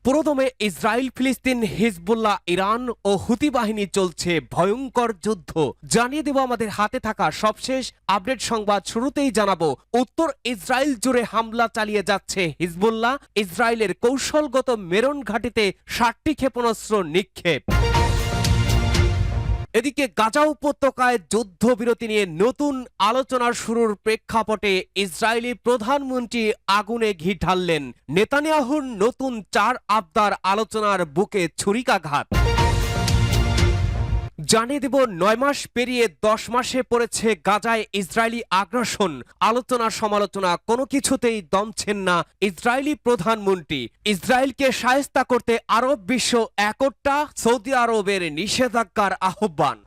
পুরোদমে ইসরায়েল, ফিলিস্তিন, Hezbollah, Iran ও হুতি বাহিনী চলছে ভয়ঙ্কর যুদ্ধ। জানিয়ে দেব আমাদের হাতে থাকা সবশেষ আপডেট সংবাদ। শুরুতেই জানাবো, উত্তর ইসরায়েল জুড়ে হামলা চালিয়ে যাচ্ছে হিজবুল্লাহ। ইসরায়েলের কৌশলগত মেরন ঘাঁটিতে 60টি ক্ষেপণাস্ত্র নিক্ষেপ। এদিকে গাজা উপত্যকায় যুদ্ধবিরতি নিয়ে নতুন আলোচনার শুরুর প্রেক্ষাপটে ইসরায়েলি প্রধানমন্ত্রী আগুনে ঘি ঢাললেন। নেতানিয়াহুর নতুন 4 আবদার আলোচনার বুকে ছুরিকাঘাত। জানিয়ে দেব, 9 মাস পেরিয়ে 10 মাসে পড়েছে গাজায় ইসরায়েলি আগ্রাসন। আলোচনা সমালোচনা কোনো কিছুতেই দমছেন না ইসরায়েলি প্রধানমন্ত্রী। ইসরায়েলকে শায়েস্তা করতে আরব বিশ্ব একট্টা, সৌদি আরবের নিষেধাজ্ঞার আহ্বান।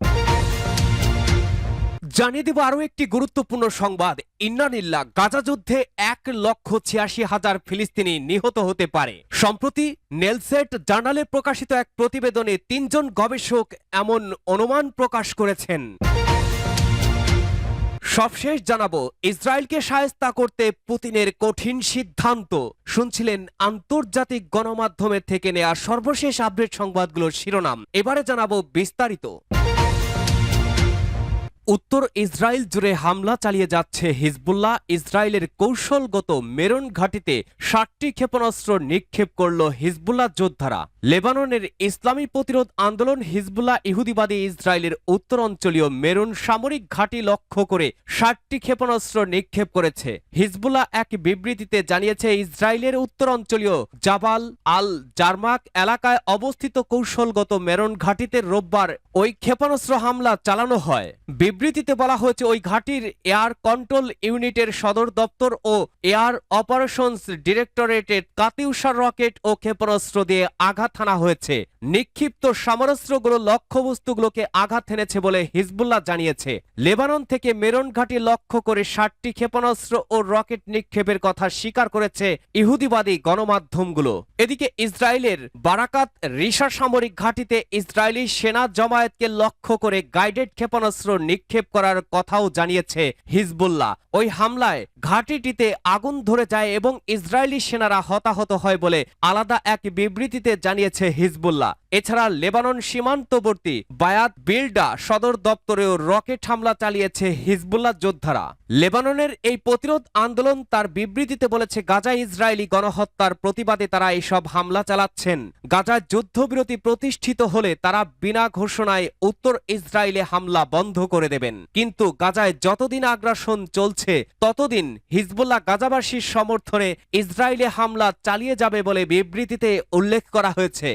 জানিয়ে দেব আরও একটি গুরুত্বপূর্ণ সংবাদ। ইন্নালিল্লাহ, গাজা যুদ্ধে 1,86,000 ফিলিস্তিনি নিহত হতে পারে। সম্প্রতি নেলসেট জার্নালে প্রকাশিত এক প্রতিবেদনে 3 জন গবেষক এমন অনুমান প্রকাশ করেছেন। সবশেষ জানাবো, ইসরায়েলকে শায়েস্তা করতে পুতিনের কঠিন সিদ্ধান্ত। শুনছিলেন আন্তর্জাতিক গণমাধ্যমের থেকে নেয়া সর্বশেষ আপডেট সংবাদগুলোর শিরোনাম। এবারে জানাবো বিস্তারিত। উত্তর ইসরায়েল জুড়ে হামলা চালিয়ে যাচ্ছে হিজবুল্লাহ। ইসরায়েলের কৌশলগত মেরন ঘাঁটিতে 60টি ক্ষেপণাস্ত্র নিক্ষেপ করল হিজবুল্লাহ যোদ্ধারা। লেবাননের ইসলামী প্রতিরোধ আন্দোলন হিজবুল্লাহ ইহুদিবাদী ইসরায়েলের উত্তরাঞ্চলীয় মেরুন সামরিক ঘাঁটি লক্ষ্য করে 60টি ক্ষেপণাস্ত্র নিক্ষেপ করেছে। হিজবুল্লাহ এক বিবৃতিতে জানিয়েছে, ইসরায়েলের উত্তরাঞ্চলীয় জাবাল আল জারমাক এলাকায় অবস্থিত কৌশলগত মেরন ঘাঁটিতে রোববার ওই ক্ষেপণাস্ত্র হামলা চালানো হয়। বিবৃতিতে বলা হয়েছে, ওই ঘাঁটির এয়ার কন্ট্রোল ইউনিটের সদর দপ্তর ও এয়ার অপারেশনস ডিরেক্টরেটের কাতিউষা রকেট ও ক্ষেপণাস্ত্র দিয়ে আঘাত হানা হয়েছে। নিক্ষিপ্ত সমরাস্ত্রগুলো লক্ষ্যবস্তুগুলোকে আঘাত হেনেছে বলে হিজবুল্লাহ জানিয়েছে। লেবানন থেকে মেরন ঘাঁটি লক্ষ্য করে 60টি ক্ষেপণাস্ত্র ও রকেট নিক্ষেপের কথা স্বীকার করেছে ইহুদিবাদী গণমাধ্যমগুলো। এদিকে ইসরায়েলের বারাকাত রিসা সামরিক ঘাঁটিতে ইসরায়েলি সেনা জমায়েতকে লক্ষ্য করে গাইডেড ক্ষেপণাস্ত্র নিক্ষেপ করার কথাও জানিয়েছে হিজবুল্লাহ। ওই হামলায় ঘাঁটিটিতে আগুন ধরে যায় এবং ইসরায়েলি সেনারা হতাহত হয় বলে আলাদা এক বিবৃতিতে জানিয়েছে হিজবুল্লাহ। এছাড়া লেবানন সীমান্তবর্তী বায়াত বিল্ডা সদর দপ্তরেও রকেট হামলা চালিয়েছে হিজবুল্লাহ যোদ্ধারা। লেবাননের এই প্রতিরোধ আন্দোলন তার বিবৃতিতে বলেছে, গাজায় ইসরায়েলি গণহত্যার প্রতিবাদে তারা এইসব হামলা চালাচ্ছেন। গাজায় যুদ্ধবিরতি প্রতিষ্ঠিত হলে তারা বিনা ঘোষণায় উত্তর ইসরায়েলে হামলা বন্ধ করে দেবেন। কিন্তু গাজায় যতদিন আগ্রাসন চলছে ততদিন হিজবুল্লাহ গাজাবাসীর সমর্থনে ইসরায়েলে হামলা চালিয়ে যাবে বলে বিবৃতিতে উল্লেখ করা হয়েছে।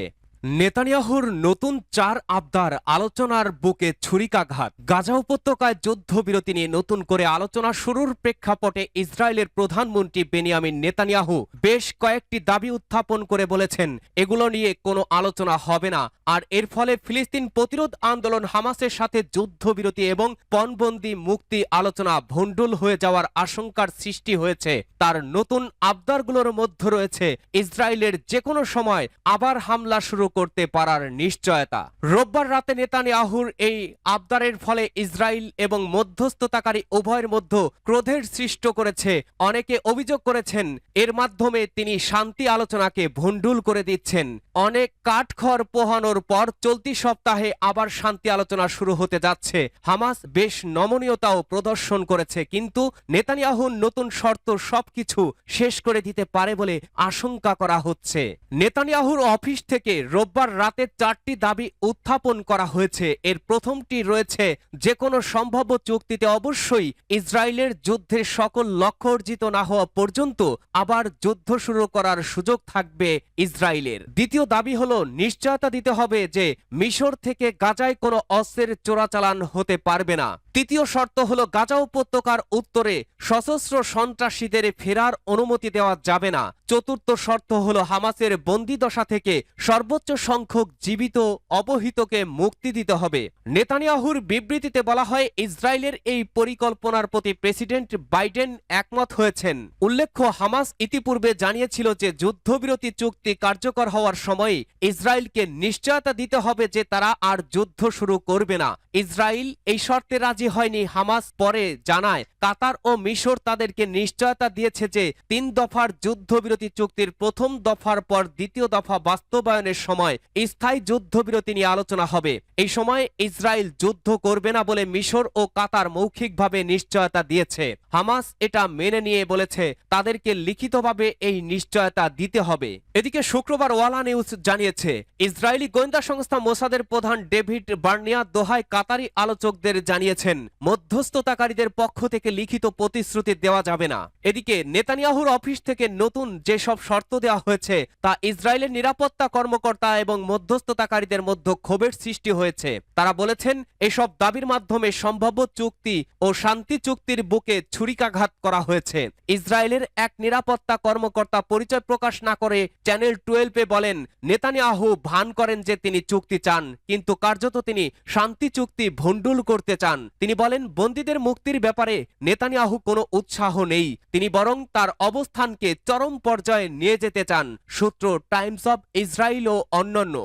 নেতানিয়াহুর নতুন 4 আবদার আলোচনার বুকে ছুরিকাঘাত। গাজা উপত্যকায় যুদ্ধবিরতি নিয়ে নতুন করে আলোচনা শুরুর প্রেক্ষাপটে ইসরায়েলের প্রধানমন্ত্রী বেনিয়ামিন নেতানিয়াহু বেশ কয়েকটি দাবি উত্থাপন করে বলেছেন, এগুলো নিয়ে কোনো আলোচনা হবে না। আর এর ফলে ফিলিস্তিন প্রতিরোধ আন্দোলন হামাসের সাথে যুদ্ধবিরতি এবং পণবন্দি মুক্তি আলোচনা ভণ্ডুল হয়ে যাওয়ার আশঙ্কার সৃষ্টি হয়েছে। তার নতুন আবদারগুলোর মধ্যে রয়েছে ইসরায়েলের যে কোনো সময় আবার হামলা শুরু করতে পারার নিশ্চয়তা। রোববার রাতে নেতানিয়াহুর এই আবদারের ফলে ইসরায়েল এবং মধ্যস্থতাকারী উভয়ের মধ্যে ক্রোধের সৃষ্টি করেছে। অনেকে অভিযোগ করেছেন, এর মাধ্যমে তিনি শান্তি আলোচনাকে ভণ্ডুল করে দিচ্ছেন। অনেক কাঠখড় পোহানোর পর চলতি সপ্তাহে আবার শান্তি আলোচনা শুরু হতে যাচ্ছে। হামাস বেশ নমনীয়তাও প্রদর্শন করেছে, কিন্তু নেতানিয়াহুর নতুন শর্ত সবকিছু শেষ করে দিতে পারে বলে আশঙ্কা করা হচ্ছে। নেতানিয়াহুর অফিস থেকে রোববার রাতে 4টি দাবি উত্থাপন করা হয়েছে। এর প্রথমটি রয়েছে, যে কোনো সম্ভাব্য চুক্তিতে অবশ্যই ইসরায়েলের যুদ্ধের সকল লক্ষ্য অর্জিত না হওয়া পর্যন্ত আবার যুদ্ধ শুরু করার সুযোগ থাকবে ইসরায়েলের। দ্বিতীয় দাবি হলো, নিশ্চয়তা দিতে হবে যে মিশর থেকে গাজায় কোনো অস্ত্রের চোরাচালান হতে পারবে না। তৃতীয় শর্ত হলো, গাজা উপত্যকার উত্তরে সশস্ত্র সন্ত্রাসীদের ফেরার অনুমতি দেওয়া যাবে না। চতুর্থ শর্ত হলো, হামাসের বন্দিদশা থেকে সর্বোচ্চ সংখ্যক জীবিত অপহৃতকে মুক্তি দিতে হবে। নেতানিয়াহুর বিবৃতিতে বলা হয়, ইসরায়েলের এই পরিকল্পনার প্রতি প্রেসিডেন্ট বাইডেন একমত হয়েছেন। উল্লেখ্য, হামাস ইতিপূর্বে জানিয়েছিল যে যুদ্ধবিরতি চুক্তি কার্যকর হওয়ার সময় ইসরায়েলকে নিশ্চয়তা দিতে হবে যে তারা আর যুদ্ধ শুরু করবে না। ইসরায়েল এই শর্তে রাজি রাজি হয়নি হামাস পরে জানায় কাতার ও মিশর তাদেরকে নিশ্চয়তা দিয়েছে যে 3 দফার যুদ্ধবিরতি চুক্তির প্রথম দফার পর দ্বিতীয় দফা বাস্তবায়নের সময় স্থায়ী যুদ্ধবিরতি নিয়ে আলোচনা হবে। এই সময় ইসরায়েল যুদ্ধ করবে না বলে মিশর ও কাতার মৌখিকভাবে নিশ্চয়তা দিয়েছে। হামাস এটা মেনে নিয়ে বলেছে তাদেরকে লিখিতভাবে এই নিশ্চয়তা দিতে হবে। এদিকে শুক্রবার ওয়ালা নিউজ জানিয়েছে ইসরায়েলি গোয়েন্দা সংস্থা মোসাদের প্রধান ডেভিড বার্নিয়া দোহায় কাতারি আলোচকদের জানিয়েছেন মধ্যস্থতাকারীদের পক্ষ থেকে লিখিত প্রতিশ্রুতি দেওয়া যাবে না। এদিকে নেতানিয়াহুর অফিস থেকে নতুন যেসব শর্ত দেওয়া হয়েছে তা ইসরায়েলের নিরাপত্তা কর্মকর্তা এবং মধ্যস্থতাকারীদের মধ্যে ক্ষোভের সৃষ্টি হয়েছে। তারা বলেছেন এসব দাবির মাধ্যমে সম্ভাব্য চুক্তি ও শান্তি চুক্তির বুকে ছুরিকাঘাত করা হয়েছে। ইসরায়েলের এক নিরাপত্তা কর্মকর্তা পরিচয় প্রকাশ না করে চ্যানেল 12-এ বলেন নেতানিয়াহু ভান করেন যে তিনি চুক্তি চান, কিন্তু কার্যত তিনি শান্তি চুক্তি ভণ্ডুল করতে চান। তিনি বলেন বন্দীদের মুক্তির ব্যাপারে নেতানিয়াহু কোনো উৎসাহ নেই, তিনি বরং তার অবস্থানকে চরম পর্যায়ে নিয়ে যেতে চান। সূত্র টাইমস অব ইসরায়েল ও অন্যান্য।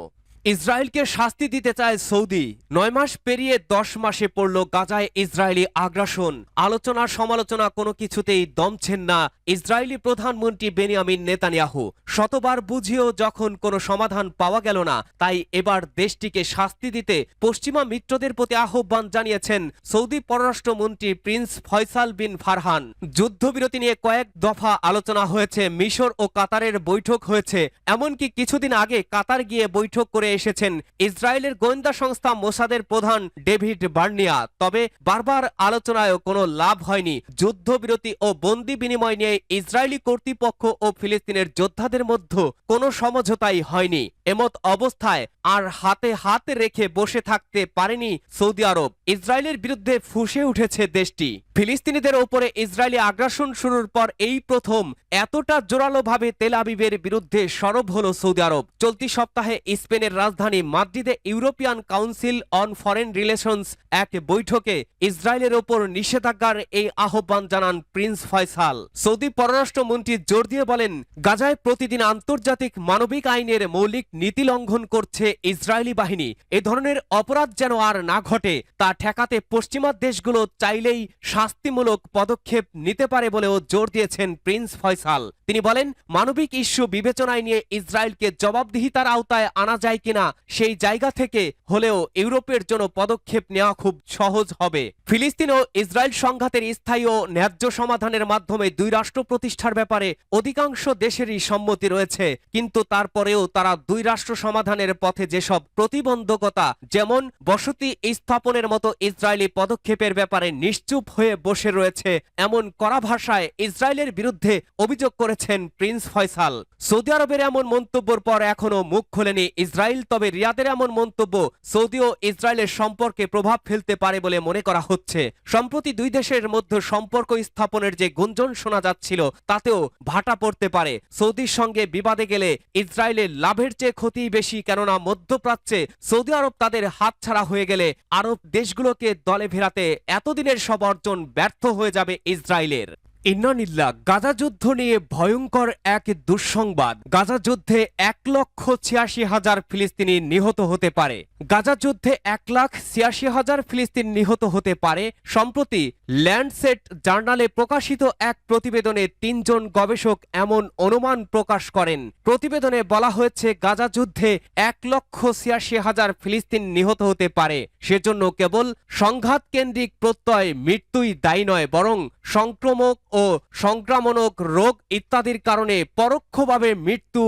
ইসরায়েলকে শাস্তি দিতে চায় সৌদি। 9 মাস পেরিয়ে 10 মাসে পড়ল গাজায় ইসরায়েলি আগ্রাসন। আলোচনা সমালোচনা কোনো কিছুতেই দমছেন না ইসরায়েলি প্রধানমন্ত্রী বেনিয়ামিন নেতানিয়াহু। শতবার বুঝিয়েও যখন কোনো সমাধান পাওয়া গেল না, তাই এবার দেশটিকে শাস্তি দিতে পশ্চিমা মিত্রদের প্রতি আহ্বান জানিয়েছেন সৌদি পররাষ্ট্রমন্ত্রী প্রিন্স ফয়সাল বিন ফারহান। যুদ্ধবিরতি নিয়ে কয়েক দফা আলোচনা হয়েছে, মিশর ও কাতারের বৈঠক হয়েছে, এমনকি কিছুদিন আগে কাতার গিয়ে বৈঠক করে এসেছেন ইসরায়েলের গোয়েন্দা সংস্থা মোসাদের প্রধান ডেভিড বার্নিয়া। তবে বারবার আলোচনায়ও কোনো লাভ হয়নি। যুদ্ধবিরতি ও বন্দি বিনিময় নিয়ে ইসরায়েলি কর্তৃপক্ষ ও ফিলিস্তিনের যোদ্ধাদের মধ্যে কোনো সমঝোতাই হয়নি। এমত অবস্থায় আর হাতে হাত রেখে বসে থাকতে পারেনি সৌদি আরব। ইসরায়েলের বিরুদ্ধে ফুঁসে উঠেছে দেশটি। ফিলিস্তিনিদের ওপরে ইসরায়েলি আগ্রাসন শুরুর পর এই প্রথম এতটা জোরালোভাবে তেল আবিবের বিরুদ্ধে সরব হল সৌদি আরব। চলতি সপ্তাহে স্পেনের রাজধানী মাদ্রিদে European council on foreign relations এক বৈঠকে ইসরায়েলের ওপর নিষেধাজ্ঞার এই আহ্বান জানান প্রিন্স ফয়সাল। সৌদি পররাষ্ট্রমন্ত্রী জোর দিয়ে বলেন গাজায় প্রতিদিন আন্তর্জাতিক মানবিক আইনের মৌলিক নীতি লঙ্ঘন করছে ইসরায়েলি বাহিনী। এ ধরনের অপরাধ যেন আর না ঘটে তা ঠেকাতে পশ্চিমা দেশগুলো চাইলেই শাস্তিমূলক পদক্ষেপ নিতে পারে বলেও জোর দিয়েছেন প্রিন্স ফয়সাল। তিনি বলেন মানবিক ইস্যু বিবেচনায় নিয়ে ইসরায়েলকে জবাবদিহিতার আওতায় আনা যায় কিনা সেই জায়গা থেকে হলেও ইউরোপের জন্য পদক্ষেপ নেওয়া খুব সহজ হবে। ফিলিস্তিন ও ইসরায়েল সংঘাতের স্থায়ী ও ন্যায্য সমাধানের মাধ্যমে 2 রাষ্ট্র প্রতিষ্ঠার ব্যাপারে অধিকাংশ দেশেরই সম্মতি রয়েছে, কিন্তু তারপরেও তারা 2 রাষ্ট্র সমাধানের পথে যেসব প্রতিবন্ধকতা যেমন বসতি স্থাপনের মতো ইসরায়েলি পদক্ষেপের ব্যাপারে নিশ্চুপ হয়ে বসে রয়েছে, এমন কড়া ভাষায় ইসরায়েলের বিরুদ্ধে অভিযোগ করেছেন প্রিন্স ফয়সাল। সৌদি আরবের এমন মন্তব্যের পর এখনো মুখ খোলেনি ইসরায়েল, তবে রিয়াদের এমন মন্তব্য সৌদি ও ইসরায়েলের সম্পর্কে প্রভাব ফেলতে পারে বলে মনে করা হচ্ছে। সম্প্রতি 2 দেশের মধ্যে সম্পর্ক স্থাপনের যে গুঞ্জন শোনা যাচ্ছিল তাতেও ভাটা পড়তে পারে। সৌদির সঙ্গে বিবাদে গেলে ইসরায়েলের লাভের চেয়ে ক্ষতি বেশি, কেননা মধ্যপ্রাচ্যে সৌদি আরব তাদের হাতছাড়া হয়ে গেলে আরব দেশগুলোকে দলে ফেরাতে এতদিনের সব অর্জন ব্যর্থ হয়ে যাবে ইসরায়েলের। ইন্নানিল্লাহ। গাজা যুদ্ধ নিয়ে ভয়ঙ্কর এক দুঃসংবাদ। গাজা যুদ্ধে 1,86,000 ফিলিস্তিনি নিহত হতে পারে। গাজা যুদ্ধে 1,86,000 ফিলিস্তিন নিহত হতে পারে। সম্প্রতি ল্যান্ডসেট জার্নালে প্রকাশিত এক প্রতিবেদনে 3 জন গবেষক এমন অনুমান প্রকাশ করেন। প্রতিবেদনে বলা হয়েছে গাজা যুদ্ধে 1,86,000 ফিলিস্তিন নিহত হতে পারে। সেজন্য কেবল সংঘাত কেন্দ্রিক প্রত্যয় মৃত্যুই দায়ী নয়, বরং সংক্রমক ও সংক্রামক রোগ ইত্যাদির কারণে পরোক্ষভাবে মৃত্যু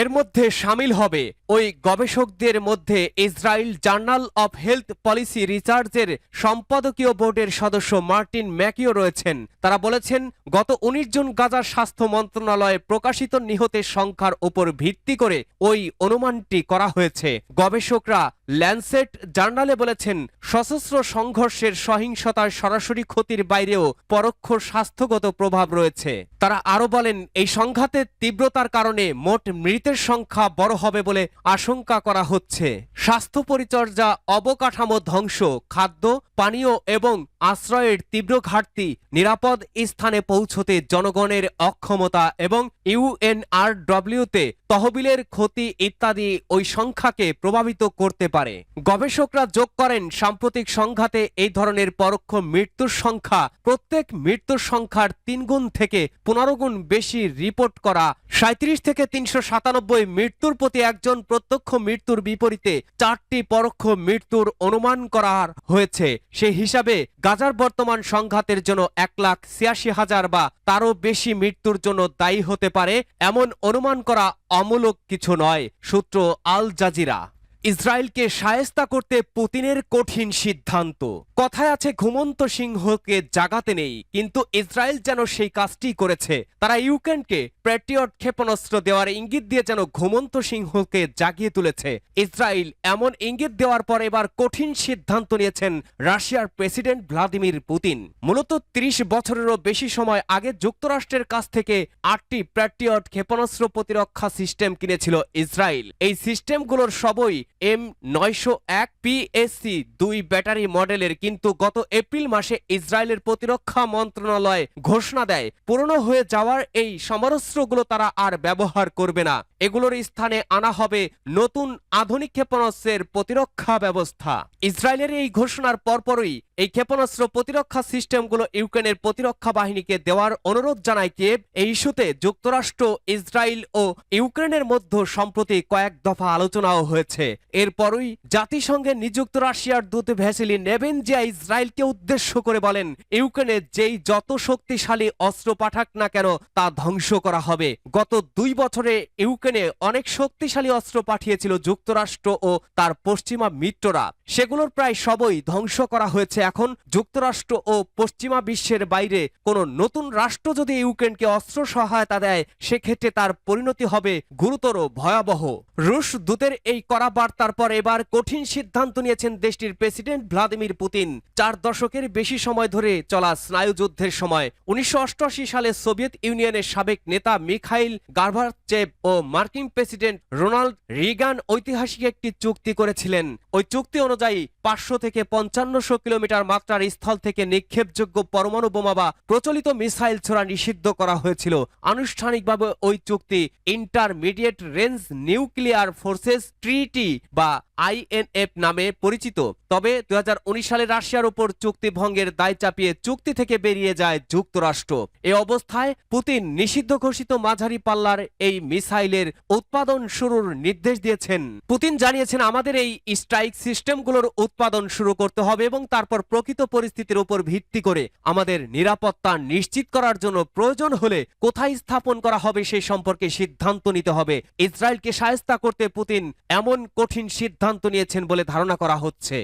এর মধ্যে শামিল হবে। ওই গবেষকদের মধ্যে Israel journal of health policy রিসার্চের সম্পাদকীয় বোর্ডের সদস্য মার্টিন ম্যাকিও রয়েছেন। তারা বলেছেন গত 19 জন গাজার স্বাস্থ্য মন্ত্রণালয়ে প্রকাশিত নিহতের সংখ্যার উপর ভিত্তি করে ওই অনুমানটি করা হয়েছে। গবেষকরা ল্যান্ডসেট জার্নালে বলেছেন সশস্ত্র সংঘর্ষের সহিংসতার সরাসরি ক্ষতির বাইরেও পরোক্ষ স্বাস্থ্যগত প্রভাব রয়েছে। তারা আরো বলেন এই সংঘাতের তীব্রতার কারণে মোট মৃতের সংখ্যা বড় হবে বলে আশঙ্কা করা হচ্ছে। স্বাস্থ্য পরিচর্যা, অবকাঠামো ধ্বংস, খাদ্য, পানীয় এবং আশ্রয়ের তীব্র ঘাটতি, নিরাপদ স্থানে পৌঁছতে জনগণের অক্ষমতা এবং ইউএনআরডব্লিউতে তহবিলের ক্ষতি ইত্যাদি ওই সংখ্যাকে প্রভাবিত করতে পারে। গবেষকরা যোগ করেন, সাম্প্রতিক সংঘাতে এই ধরনের পরোক্ষ মৃত্যুর সংখ্যা প্রত্যেক মৃত্যুর সংখ্যার 3 গুণ থেকে 15 গুণ বেশি রিপোর্ট করা। 37 থেকে 397 মৃত্যুর প্রতি একজন প্রত্যক্ষ মৃত্যুর বিপরীতে 4টি পরোক্ষ মৃত্যুর অনুমান করা হয়েছে। সেই হিসাবে গাজার বর্তমান সংঘাতের জন্য 1,86,000 বা তারও বেশি মৃত্যুর জন্য দায়ী হতে পারে এমন অনুমান করা অমূলক কিছু নয়। সূত্র আল জাজিরা। ইসরায়েলকে শায়েস্তা করতে পুতিনের কঠিন সিদ্ধান্ত। কথায় আছে, ঘুমন্ত সিংহকে জাগাতে নেই, কিন্তু ইসরায়েল যেন সেই কাজটি করেছে। তারা ইউক্রেনকে প্যাট্রিয়ট ক্ষেপণাস্ত্র দেওয়ার ইঙ্গিত দিয়ে যেন ঘুমন্ত সিংহকে জাগিয়ে তুলেছে। ইসরায়েল এমন ইঙ্গিত দেওয়ার পর এবার কঠিন সিদ্ধান্ত নিয়েছেন রাশিয়ার প্রেসিডেন্ট ভ্লাদিমির পুতিন। মূলত 30 বছরেরও বেশি সময় আগে যুক্তরাষ্ট্রের কাছ থেকে 8টি প্যাট্রিয়ট ক্ষেপণাস্ত্র প্রতিরক্ষা সিস্টেম কিনেছিল ইসরায়েল। এই সিস্টেমগুলোর সবই M901 PSC-2 ব্যাটারি মডেলের, কিন্তু গত এপ্রিল মাসে ইসরায়েলের প্রতিরক্ষা মন্ত্রণালয় ঘোষণা দেয় পুরনো হয়ে যাওয়ার এই সমরাস্ত্রগুলো তারা আর ব্যবহার করবে না। এগুলোর স্থানে আনা হবে নতুন আধুনিক ক্ষেপণাস্ত্রের প্রতিরক্ষা ব্যবস্থা। ইসরায়েলের এই ঘোষণার পরপরই এই ক্ষেপণাস্ত্র প্রতিরক্ষা সিস্টেমগুলো ইউক্রেনের প্রতিরক্ষা বাহিনীকে দেওয়ার অনুরোধ জানায় কিয়েভ। এই ইস্যুতে যুক্তরাষ্ট্র, ইসরায়েল ও ইউক্রেনের মধ্যে সম্প্রতি কয়েক দফা আলোচনাও হয়েছে। এরপরই জাতিসংঘে নিযুক্ত রাশিয়ার দূত ভ্যাসিলি নেবেনজিয়া ইসরায়েলকে উদ্দেশ্য করে বলেন, ইউক্রেনে যেই যত শক্তিশালী অস্ত্র পাঠাক না কেন তা ধ্বংস করা হবে। গত 2 বছরে ইউক্রেনে অনেক শক্তিশালী অস্ত্র পাঠিয়েছিল যুক্তরাষ্ট্র ও তার পশ্চিমা মিত্ররা, সেগুলোর প্রায় সবই ধ্বংস করা হয়েছে। এখন যুক্তরাষ্ট্র ও পশ্চিমা বিশ্বের বাইরে কোনো নতুন রাষ্ট্র যদি ইউক্রেনকে অস্ত্র সহায়তা দেয়, সেক্ষেত্রে তার পরিণতি হবে গুরুতর ভয়াবহ। রুশ দূতের এই কড়া বার্তার পর এবার কঠিন সিদ্ধান্ত নিয়েছেন দেশটির প্রেসিডেন্ট ভ্লাদিমির পুতিন। 4 দশকের বেশি সময় ধরে চলা স্নায়ুযুদ্ধের সময় 1988 সালে সোভিয়েত ইউনিয়নের সাবেক নেতা মিখাইল গারবাচেভ ও মার্কিন প্রেসিডেন্ট রোনাল্ড রিগান ঐতিহাসিক একটি চুক্তি করেছিলেন। ওই চুক্তি অনুযায়ী 500 থেকে 5500 কিলোমিটার মাত্রার স্থল থেকে নিক্ষেপযোগ্য পরমাণু বোমা বা প্রচলিত মিসাইল ছোড়া নিষিদ্ধ করা হয়েছিল। আনুষ্ঠানিকভাবে ওই চুক্তি ইন্টারমিডিয়েট রেঞ্জ নিউক্লিয়ার ফোর্সেস ট্রিটি বা INF নামে পরিচিত। তবে 2019 সালে রাশিয়ার উপর চুক্তি ভঙ্গের দায় চাপিয়ে চুক্তি থেকে বেরিয়ে যায় যুক্তরাষ্ট্র। এ অবস্থায় পুতিন নিষিদ্ধ ঘোষিত মাঝারি পাল্লার এই মিসাইলের উৎপাদন শুরুর নির্দেশ দিয়েছেন। পুতিন জানিয়েছেন, আমাদের এই স্ট্রাইক সিস্টেমগুলোর উৎপাদন শুরু করতে হবে এবং তারপর প্রকৃত পরিস্থিতির উপর ভিত্তি করে আমাদের নিরাপত্তা নিশ্চিত করার জন্য প্রয়োজন হলে কোথায় স্থাপন করা হবে সেই সম্পর্কে সিদ্ধান্ত নিতে হবে। ইসরায়েলকে শায়েস্তা করতে পুতিন এমন কঠিন সিদ্ধান্ত নিয়েছেন বলে ধারণা করা হচ্ছে।